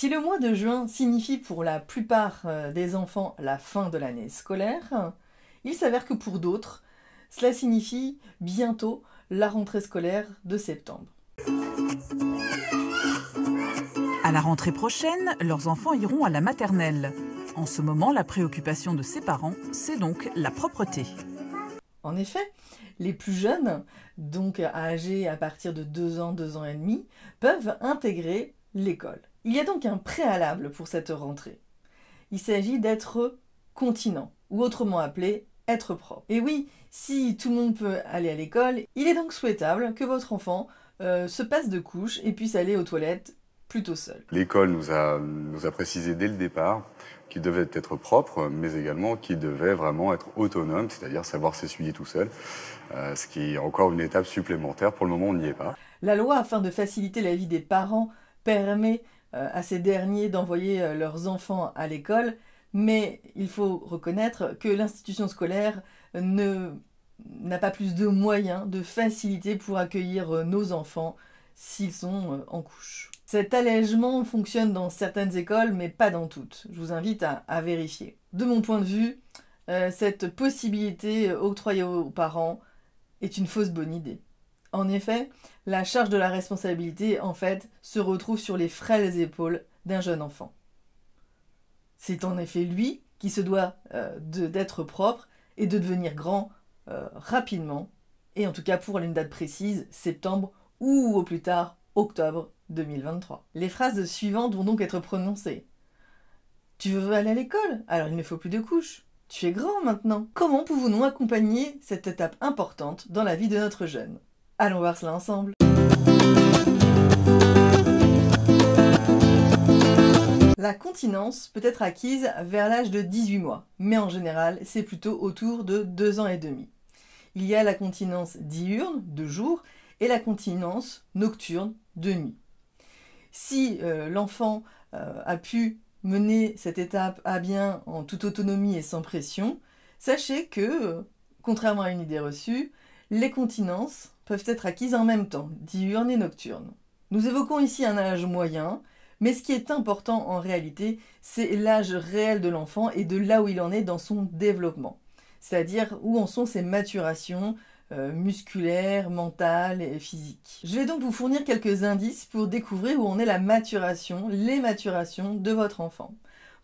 Si le mois de juin signifie pour la plupart des enfants la fin de l'année scolaire, il s'avère que pour d'autres, cela signifie bientôt la rentrée scolaire de septembre. À la rentrée prochaine, leurs enfants iront à la maternelle. En ce moment, la préoccupation de ses parents, c'est donc la propreté. En effet, les plus jeunes, donc âgés à partir de 2 ans, 2 ans et demi, peuvent intégrer l'école. Il y a donc un préalable pour cette rentrée. Il s'agit d'être continent, ou autrement appelé être propre. Et oui, si tout le monde peut aller à l'école, il est donc souhaitable que votre enfant se passe de couche et puisse aller aux toilettes plutôt seul. L'école nous a précisé dès le départ qu'il devait être propre, mais également qu'il devait vraiment être autonome, c'est-à-dire savoir s'essuyer tout seul, ce qui est encore une étape supplémentaire. Pour le moment, on n'y est pas. La loi, afin de faciliter la vie des parents, permet à ces derniers d'envoyer leurs enfants à l'école, mais il faut reconnaître que l'institution scolaire n'a pas plus de moyens, de facilité pour accueillir nos enfants s'ils sont en couche. Cet allègement fonctionne dans certaines écoles, mais pas dans toutes. Je vous invite à vérifier. De mon point de vue, cette possibilité octroyée aux parents est une fausse bonne idée. En effet, la charge de la responsabilité, en fait, se retrouve sur les frêles épaules d'un jeune enfant. C'est en effet lui qui se doit d'être propre et de devenir grand rapidement, et en tout cas pour une date précise, septembre ou au plus tard octobre 2023. Les phrases suivantes vont donc être prononcées. Tu veux aller à l'école? Alors il ne faut plus de couches. Tu es grand maintenant. Comment pouvons-nous accompagner cette étape importante dans la vie de notre jeune? Allons voir cela ensemble. La continence peut être acquise vers l'âge de 18 mois, mais en général, c'est plutôt autour de 2 ans et demi. Il y a la continence diurne, de jour, et la continence nocturne, de nuit. Si l'enfant a pu mener cette étape à bien en toute autonomie et sans pression, sachez que, contrairement à une idée reçue, les continences peuvent être acquises en même temps, diurne et nocturne. Nous évoquons ici un âge moyen, mais ce qui est important en réalité, c'est l'âge réel de l'enfant et de là où il en est dans son développement. C'est-à-dire où en sont ses maturations musculaires, mentales et physiques. Je vais donc vous fournir quelques indices pour découvrir où en est la maturation, les maturations de votre enfant.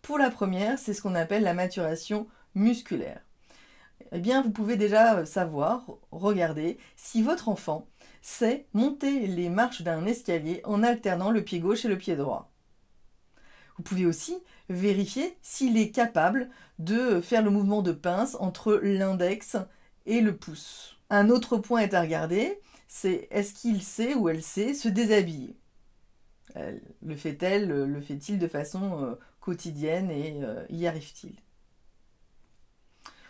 Pour la première, c'est ce qu'on appelle la maturation musculaire. Eh bien, vous pouvez déjà savoir, regarder, si votre enfant sait monter les marches d'un escalier en alternant le pied gauche et le pied droit. Vous pouvez aussi vérifier s'il est capable de faire le mouvement de pince entre l'index et le pouce. Un autre point est à regarder, c'est est-ce qu'il sait ou elle sait se déshabiller? Le fait-elle, le fait-il de façon quotidienne et y arrive-t-il?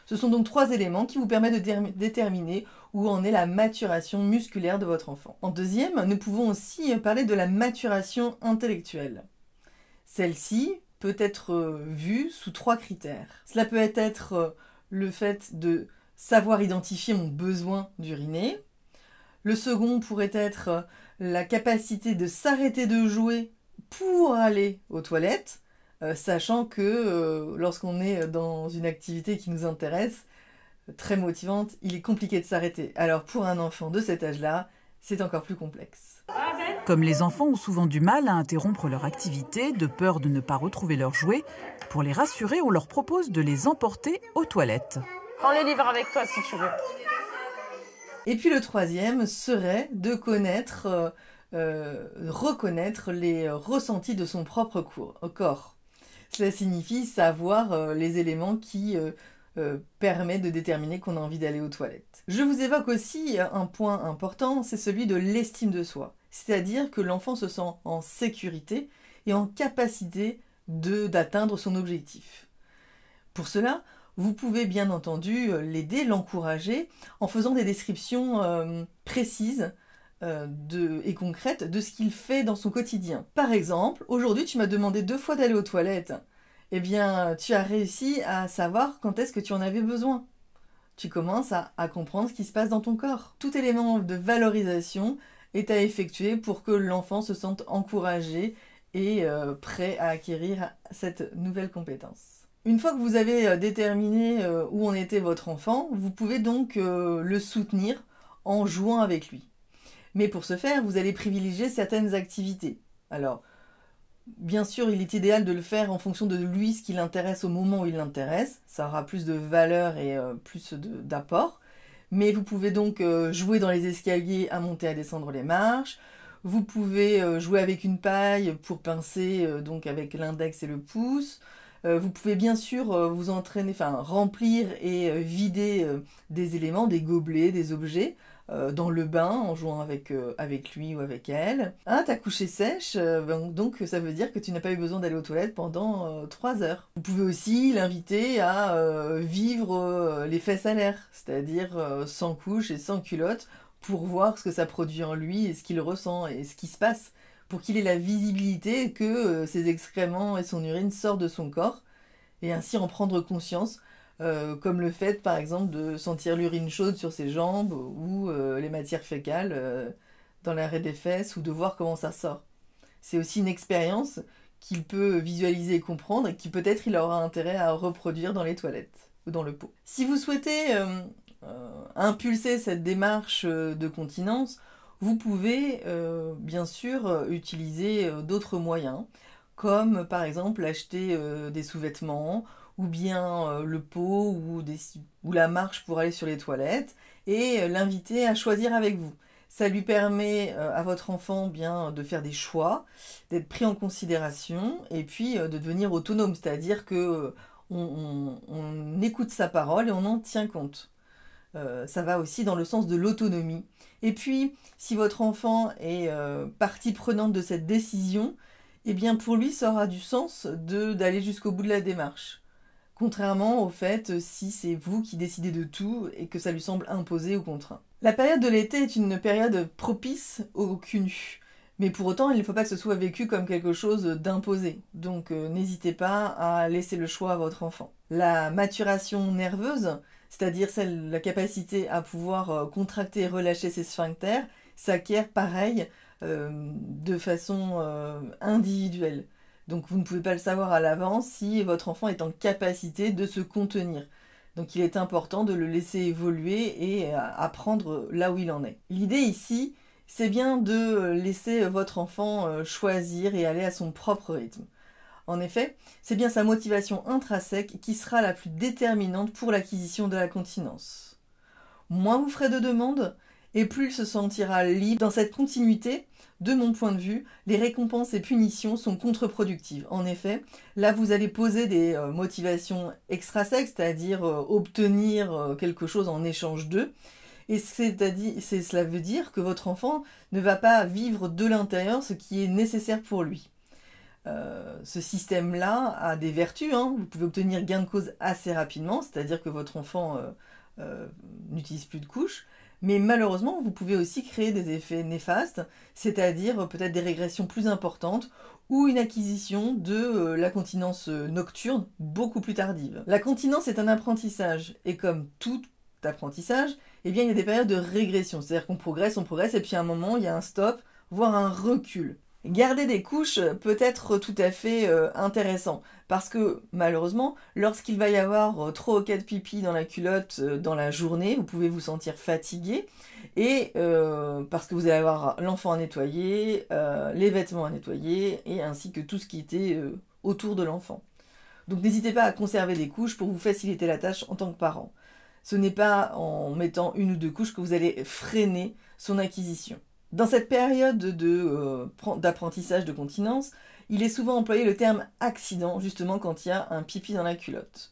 Ce sont donc 3 éléments qui vous permettent de déterminer où en est la maturation musculaire de votre enfant. En deuxième, nous pouvons aussi parler de la maturation intellectuelle. Celle-ci peut être vue sous 3 critères. Cela peut être le fait de savoir identifier mon besoin d'uriner. Le second pourrait être la capacité de s'arrêter de jouer pour aller aux toilettes, sachant que lorsqu'on est dans une activité qui nous intéresse, très motivante, il est compliqué de s'arrêter. Alors pour un enfant de cet âge-là, c'est encore plus complexe. Comme les enfants ont souvent du mal à interrompre leur activité, de peur de ne pas retrouver leurs jouets, pour les rassurer, on leur propose de les emporter aux toilettes. Prends les livres avec toi si tu veux. Et puis le troisième serait de reconnaître les ressentis de son propre corps. Cela signifie savoir les éléments qui permettent de déterminer qu'on a envie d'aller aux toilettes. Je vous évoque aussi un point important, c'est celui de l'estime de soi. C'est-à-dire que l'enfant se sent en sécurité et en capacité d'atteindre son objectif. Pour cela, vous pouvez bien entendu l'aider, l'encourager en faisant des descriptions précises et concrètes de ce qu'il fait dans son quotidien. Par exemple, aujourd'hui tu m'as demandé 2 fois d'aller aux toilettes. Eh bien, tu as réussi à savoir quand est-ce que tu en avais besoin. Tu commences à comprendre ce qui se passe dans ton corps. Tout élément de valorisation est à effectuer pour que l'enfant se sente encouragé et prêt à acquérir cette nouvelle compétence. Une fois que vous avez déterminé où en était votre enfant, vous pouvez donc le soutenir en jouant avec lui. Mais pour ce faire, vous allez privilégier certaines activités. Alors, bien sûr, il est idéal de le faire en fonction de lui, ce qui l'intéresse au moment où il l'intéresse. Ça aura plus de valeur et plus d'apport. Mais vous pouvez donc jouer dans les escaliers à monter et à descendre les marches. Vous pouvez jouer avec une paille pour pincer donc avec l'index et le pouce. Vous pouvez bien sûr vous entraîner, remplir et vider des éléments, des gobelets, des objets dans le bain en jouant avec lui ou avec elle. Ah, ta couche est sèche, donc ça veut dire que tu n'as pas eu besoin d'aller aux toilettes pendant 3 heures. Vous pouvez aussi l'inviter à vivre les fesses à l'air, c'est-à-dire sans couche et sans culotte, pour voir ce que ça produit en lui et ce qu'il ressent et ce qui se passe, pour qu'il ait la visibilité que ses excréments et son urine sortent de son corps, et ainsi en prendre conscience, comme le fait par exemple de sentir l'urine chaude sur ses jambes ou les matières fécales dans l'arrêt des fesses, ou de voir comment ça sort. C'est aussi une expérience qu'il peut visualiser et comprendre, et qui peut-être il aura intérêt à reproduire dans les toilettes ou dans le pot. Si vous souhaitez impulser cette démarche de continence, vous pouvez bien sûr utiliser d'autres moyens, comme par exemple acheter des sous-vêtements, ou bien le pot, ou la marche pour aller sur les toilettes, et l'inviter à choisir avec vous. Ça lui permet à votre enfant bien de faire des choix, d'être pris en considération, et puis de devenir autonome, c'est-à-dire que on écoute sa parole et on en tient compte. Ça va aussi dans le sens de l'autonomie. Et puis, si votre enfant est partie prenante de cette décision, eh bien pour lui, ça aura du sens d'aller jusqu'au bout de la démarche. Contrairement au fait si c'est vous qui décidez de tout et que ça lui semble imposé ou contraint. La période de l'été est une période propice au cul-nu. Mais pour autant, il ne faut pas que ce soit vécu comme quelque chose d'imposé. Donc n'hésitez pas à laisser le choix à votre enfant. La maturation nerveuse, c'est-à-dire la capacité à pouvoir contracter et relâcher ses sphincters, s'acquiert pareil de façon individuelle. Donc vous ne pouvez pas le savoir à l'avance si votre enfant est en capacité de se contenir. Donc il est important de le laisser évoluer et apprendre là où il en est. L'idée ici, c'est bien de laisser votre enfant choisir et aller à son propre rythme. En effet, c'est bien sa motivation intrinsèque qui sera la plus déterminante pour l'acquisition de la continence. Moins vous ferez de demandes, et plus il se sentira libre. Dans cette continuité, de mon point de vue, les récompenses et punitions sont contre-productives. En effet, là vous allez poser des motivations extrinsèques, c'est-à-dire obtenir quelque chose en échange d'eux. Et cela veut dire que votre enfant ne va pas vivre de l'intérieur ce qui est nécessaire pour lui. Ce système-là a des vertus, Vous pouvez obtenir gain de cause assez rapidement, c'est-à-dire que votre enfant n'utilise plus de couches. Mais malheureusement, vous pouvez aussi créer des effets néfastes, c'est-à-dire peut-être des régressions plus importantes ou une acquisition de la continence nocturne beaucoup plus tardive. La continence est un apprentissage, et comme tout apprentissage, il y a des périodes de régression, c'est-à-dire qu'on progresse, et puis à un moment, il y a un stop, voire un recul. Garder des couches peut être tout à fait intéressant, parce que malheureusement, lorsqu'il va y avoir 3 ou 4 pipis dans la culotte dans la journée, vous pouvez vous sentir fatigué, et parce que vous allez avoir l'enfant à nettoyer, les vêtements à nettoyer, et ainsi que tout ce qui était autour de l'enfant. Donc n'hésitez pas à conserver des couches pour vous faciliter la tâche en tant que parent. Ce n'est pas en mettant 1 ou 2 couches que vous allez freiner son acquisition. Dans cette période d'apprentissage de continence, il est souvent employé le terme « accident », justement quand il y a un pipi dans la culotte.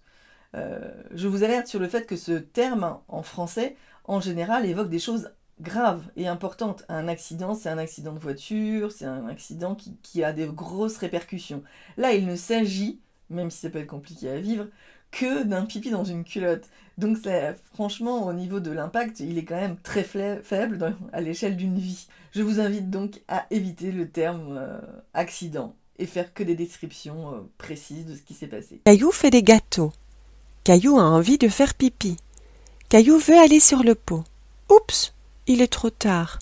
Je vous alerte sur le fait que ce terme, en français, en général, évoque des choses graves et importantes. Un accident, c'est un accident de voiture, c'est un accident qui a des grosses répercussions. Là, il ne s'agit, même si ça peut être compliqué à vivre, que d'un pipi dans une culotte. Donc franchement, au niveau de l'impact, il est quand même très faible à l'échelle d'une vie. Je vous invite donc à éviter le terme accident et faire que des descriptions précises de ce qui s'est passé. Caillou fait des gâteaux. Caillou a envie de faire pipi. Caillou veut aller sur le pot. Oups, il est trop tard.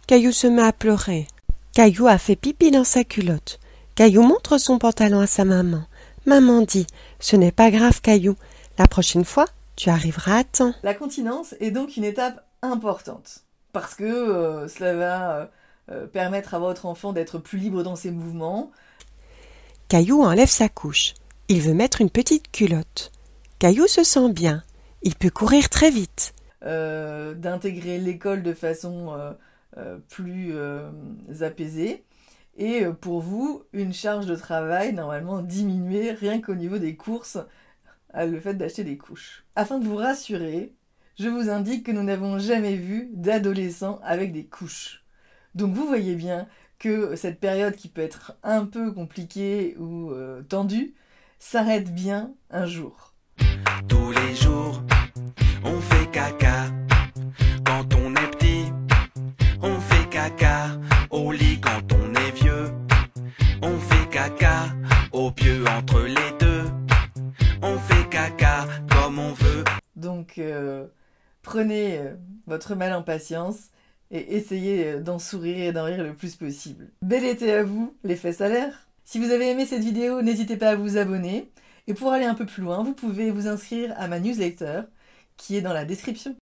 Caillou se met à pleurer. Caillou a fait pipi dans sa culotte. Caillou montre son pantalon à sa maman. Maman dit « Ce n'est pas grave, Caillou. La prochaine fois, tu arriveras à temps. » La continence est donc une étape importante parce que cela va permettre à votre enfant d'être plus libre dans ses mouvements. Caillou enlève sa couche. Il veut mettre une petite culotte. Caillou se sent bien. Il peut courir très vite. D'intégrer l'école de façon plus apaisée. Et pour vous, une charge de travail normalement diminuée rien qu'au niveau des courses, le fait d'acheter des couches. Afin de vous rassurer, je vous indique que nous n'avons jamais vu d'adolescents avec des couches. Donc vous voyez bien que cette période qui peut être un peu compliquée ou tendue s'arrête bien un jour. Tous les jours, on fait caca. Quand on est petit, on fait caca. Au lit quand on est vieux, on fait caca. Au pieu entre les deux, on fait caca comme on veut. Donc prenez votre mal en patience et essayez d'en sourire et d'en rire le plus possible. Bel été à vous, les fesses à l'air. Si vous avez aimé cette vidéo, n'hésitez pas à vous abonner. Et pour aller un peu plus loin, vous pouvez vous inscrire à ma newsletter qui est dans la description.